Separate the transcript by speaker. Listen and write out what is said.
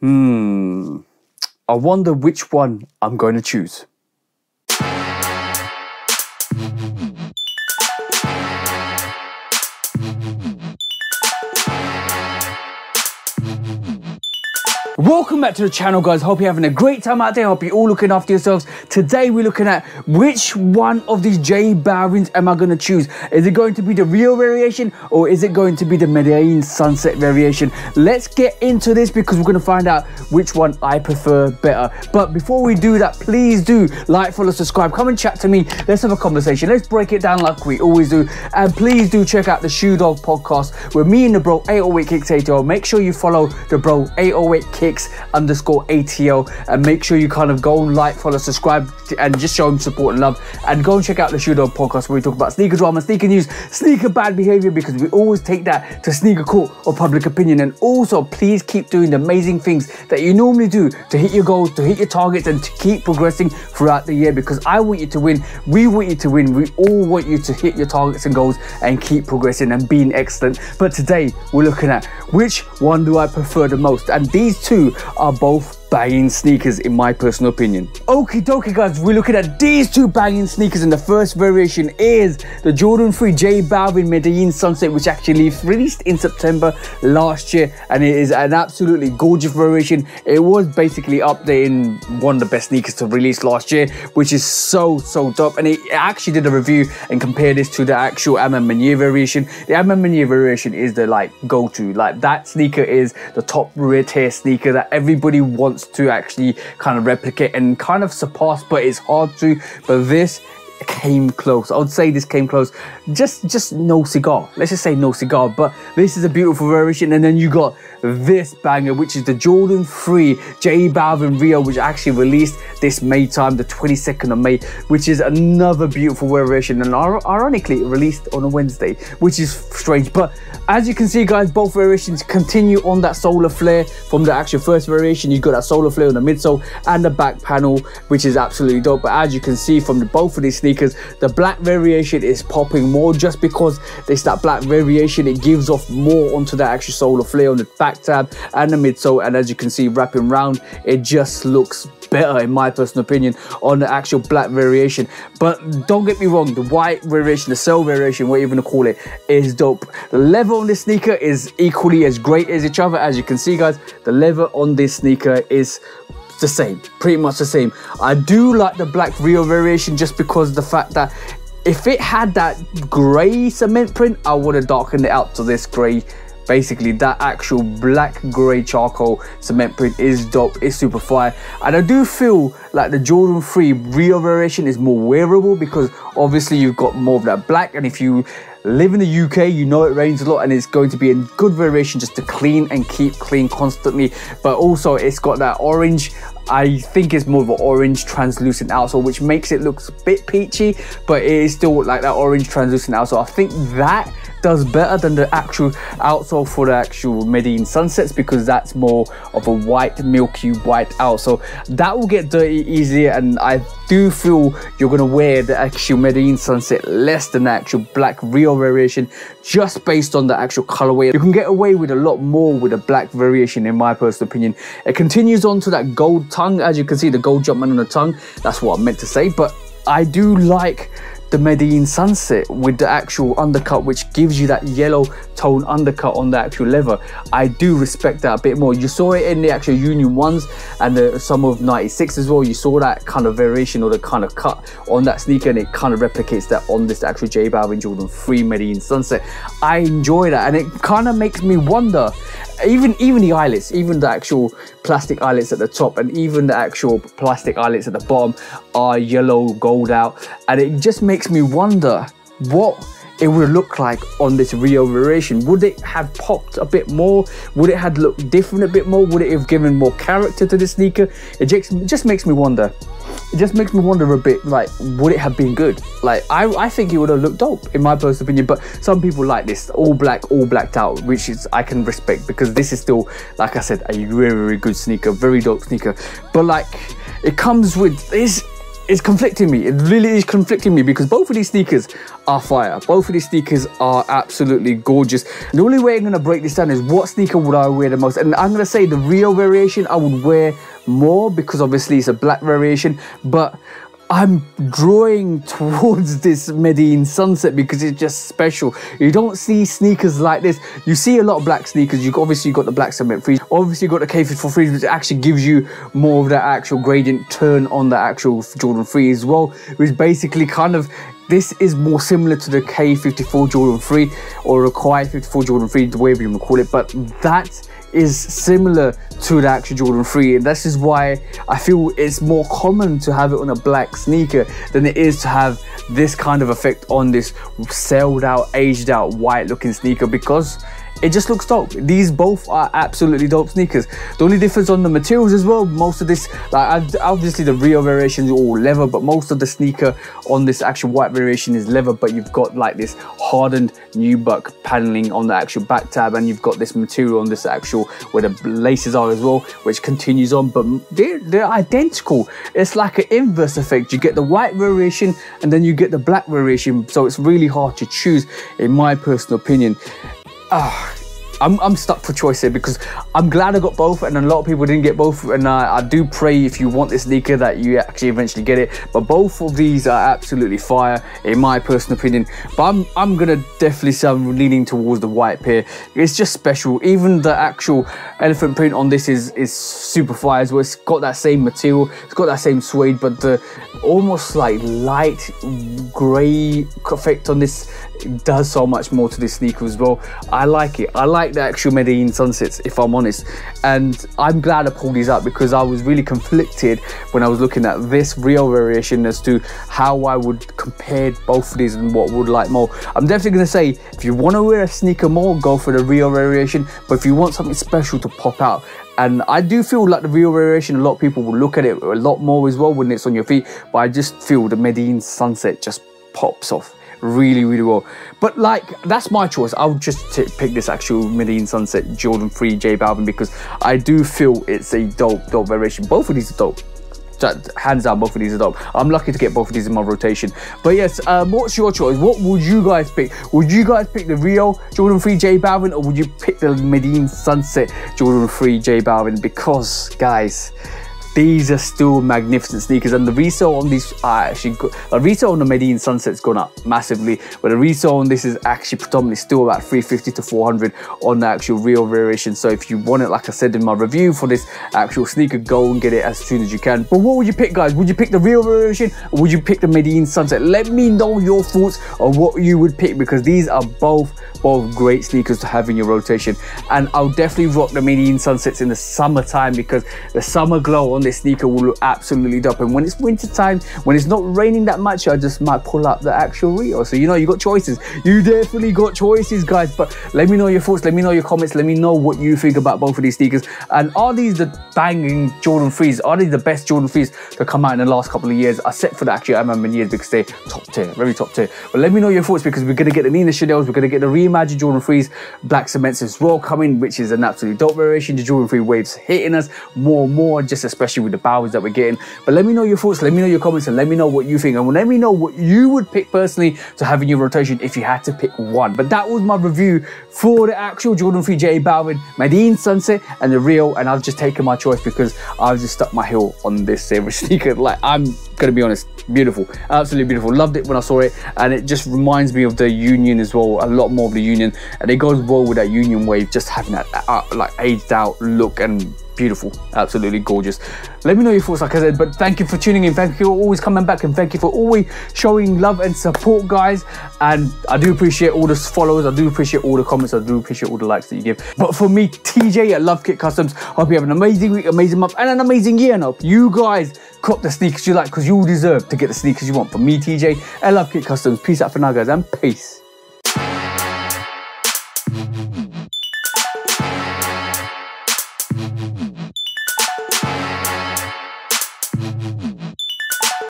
Speaker 1: I wonder which one I'm going to choose. Welcome back to the channel, guys. Hope you're having a great time out there. Hope you're all looking after yourselves. Today we're looking at which one of these J Balvins am I going to choose. Is it going to be the Rio variation or is it going to be the Medellin Sunset variation? Let's get into this because we're going to find out which one I prefer better. But before we do that, please do like, follow, subscribe, come and chat to me. Let's have a conversation. Let's break it down like we always do. And please do check out the Shoe Dog podcast with me and the bro 808 Kicks ATL. Make sure you follow the bro 808 Kicks _ ATL and make sure you kind of go and like, follow, subscribe and just show him support and love. And go and check out the Shoe Dog podcast where we talk about sneaker drama, sneaker news, sneaker bad behavior, because we always take that to sneaker court or public opinion. And also please keep doing the amazing things that you normally do to hit your goals, to hit your targets, and to keep progressing throughout the year, because I want you to win, we want you to win, we all want you to hit your targets and goals and keep progressing and being excellent. But today we're looking at which one do I prefer the most, and these two are both banging sneakers in my personal opinion. Okie dokie, guys, we're looking at these two banging sneakers, and the first variation is the Jordan 3 J Balvin Medellin Sunset, which actually released in September last year, and it is an absolutely gorgeous variation. It was basically up there in one of the best sneakers to release last year, which is so dope. And it actually did a review and compared this to the actual Aman Manier variation. The Aman Manier variation is the go-to, that sneaker is the top tier sneaker that everybody wants to actually kind of replicate and kind of surpass, but it's hard to. But this came close. I would say this came close. Just no cigar. Let's just say no cigar. But this is a beautiful variation. And then you got this banger, which is the Jordan 3 J Balvin Rio, which actually released this May time, the 22nd of May, which is another beautiful variation. And ironically, it released on a Wednesday, which is strange. But as you can see, guys, both variations continue on that solar flare from the actual first variation. You got that solar flare on the midsole and the back panel, which is absolutely dope. But as you can see from both of these sneakers, the black variation is popping more just because it's that black variation. It gives off more onto the actual solar flare on the back tab and the midsole, and as you can see wrapping round, it just looks better in my personal opinion on the actual black variation. But don't get me wrong, the white variation, the cell variation, what you want to call it, is dope. The leather on this sneaker is equally as great as each other. As you can see, guys, the leather on this sneaker is the same, pretty much the same. I do like the black Rio variation just because of the fact that if it had that grey cement print, I would have darkened it out to this grey. Basically, that actual black grey charcoal cement print is dope, it's super fire. And I do feel like the Jordan 3 Rio variation is more wearable because obviously you've got more of that black, and if you live in the UK, you know it rains a lot, and it's going to be a good variation just to clean and keep clean constantly. But also it's got that orange, I think it's more of an orange translucent outsole, which makes it look a bit peachy, but it is still like that orange translucent outsole. I think that does better than the actual outsole for the actual Medellin Sunsets, because that's more of a white, milky white outsole. That will get dirty easier, and I do feel you're going to wear the actual Medellin Sunset less than the actual black Rio variation, just based on the actual colorway. You can get away with a lot more with a black variation in my personal opinion. It continues on to that gold tongue. As you can see, the gold jumpman on the tongue, that's what I meant to say. But I do like the Medellin Sunset with the actual undercut, which gives you that yellow tone undercut on the actual leather. I do respect that a bit more. You saw it in the actual Union 1s and the summer of 96 as well. You saw that kind of variation or the kind of cut on that sneaker, and it kind of replicates that on this actual J Balvin Jordan 3 Medellin Sunset. I enjoy that, and it kind of makes me wonder, even the eyelets, even the actual plastic eyelets at the top and even the actual plastic eyelets at the bottom are yellow gold out, and it just makes me wonder what it would look like on this Rio variation. Would it have popped a bit more? Would it have looked different a bit more? Would it have given more character to the sneaker? It just makes me wonder. It just makes me wonder a bit, like, would it have been good? Like, I think it would have looked dope in my personal opinion, but some people like this all blacked out, which is I can respect, because this is still, like I said, a very good sneaker, very dope sneaker. But like, it comes with this, it's conflicting me. It really is conflicting me because both of these sneakers are fire. Both of these sneakers are absolutely gorgeous. The only way I'm going to break this down is what sneaker would I wear the most. And I'm going to say the Rio variation I would wear more because obviously it's a black variation. But I'm drawing towards this Medellin Sunset because it's just special. You don't see sneakers like this. You see a lot of black sneakers. You obviously got the black cement freeze. Obviously you got the K54 freeze, which actually gives you more of that actual gradient turn on the actual Jordan 3 as well, which basically kind of, this is more similar to the K54 Jordan 3 or a Kawhi 54 Jordan 3, whatever you want to call it, but that is similar to the actual Jordan 3, and this is why I feel it's more common to have it on a black sneaker than it is to have this kind of effect on this sailed out, aged out, white looking sneaker, because it just looks dope. These both are absolutely dope sneakers. The only difference on the materials as well, most of this, like obviously the Rio variation is all leather, but most of the sneaker on this actual white variation is leather, but you've got like this hardened nubuck paneling on the actual back tab, and you've got this material on this actual where the laces are as well, which continues on, but they're identical. It's like an inverse effect. You get the white variation and then you get the black variation, so it's really hard to choose in my personal opinion. I'm stuck for choice here because I'm glad I got both, and a lot of people didn't get both, and I do pray if you want this sneaker that you actually eventually get it. But both of these are absolutely fire in my personal opinion. But I'm gonna definitely say I'm leaning towards the white pair. It's just special. Even the actual elephant print on this is super fire as well. It's got that same material, it's got that same suede, but the almost like light grey effect on this does so much more to this sneaker as well. I like it. I like the actual Medellin Sunsets, if I'm honest, and I'm glad I pulled these out because I was really conflicted when I was looking at this Rio variation as to how I would compare both of these and what would like more. I'm definitely going to say if you want to wear a sneaker more, go for the Rio variation, but if you want something special to pop out, and I do feel like the Rio variation, a lot of people will look at it a lot more as well when it's on your feet, but I just feel the Medellin Sunset just pops off really, really well. But like, that's my choice. I'll just pick this actual Medellin Sunset Jordan 3 J Balvin because I do feel it's a dope variation. Both of these are dope. Hands down, both of these are dope. I'm lucky to get both of these in my rotation. But yes, what's your choice? What would you guys pick? Would you guys pick the Rio Jordan 3 J Balvin, or would you pick the Medellin Sunset Jordan 3 J Balvin? Because guys, these are still magnificent sneakers, and the resale on these are actually good. The resale on the Medellin Sunset's gone up massively, but the resale on this is actually predominantly still about 350 to 400 on the actual Rio variation. So if you want it, like I said in my review for this actual sneaker, go and get it as soon as you can. But what would you pick, guys? Would you pick the Rio variation, or would you pick the Medellin Sunset? Let me know your thoughts on what you would pick, because these are both great sneakers to have in your rotation. And I'll definitely rock the Medellin Sunsets in the summertime because the summer glow on this sneaker will look absolutely dope. And when it's winter time, when it's not raining that much, I just might pull up the actual Rio. So you know, you got choices. You definitely got choices, guys. But let me know your thoughts, let me know your comments, let me know what you think about both of these sneakers. And are these the banging Jordan 3s? Are these the best Jordan 3s to come out in the last couple of years? Except for the actual MM years, because they're top tier, very top tier. But let me know your thoughts, because we're gonna get the Nina Chanels, we're gonna get the reimagined Jordan 3s black cements as well coming, which is an absolute dope variation. The Jordan 3 waves hitting us more, just especially with the bowers that we're getting. But let me know your thoughts, let me know your comments, and let me know what you think, and let me know what you would pick personally to have in your rotation if you had to pick one. But that was my review for the actual Jordan 3 J Balvin Medellin Sunset and the Rio, and I've just taken my choice because I've just stuck my heel on this sneaker. Like, I'm gonna be honest, beautiful, absolutely beautiful. Loved it when I saw it, and it just reminds me of the Union as well, a lot more of the Union, and it goes well with that Union wave, just having that like aged out look, and beautiful, absolutely gorgeous. Let me know your thoughts, like I said. But thank you for tuning in, thank you for always coming back, and thank you for always showing love and support, guys. And I do appreciate all the followers, I do appreciate all the comments, I do appreciate all the likes that you give. But for me, TJ at Love Kit Customs, hope you have an amazing week, amazing month, and an amazing year, and I hope you guys cop the sneakers you like, because you deserve to get the sneakers you want. For me, TJ at Love Kit Customs, peace out for now, guys, and peace.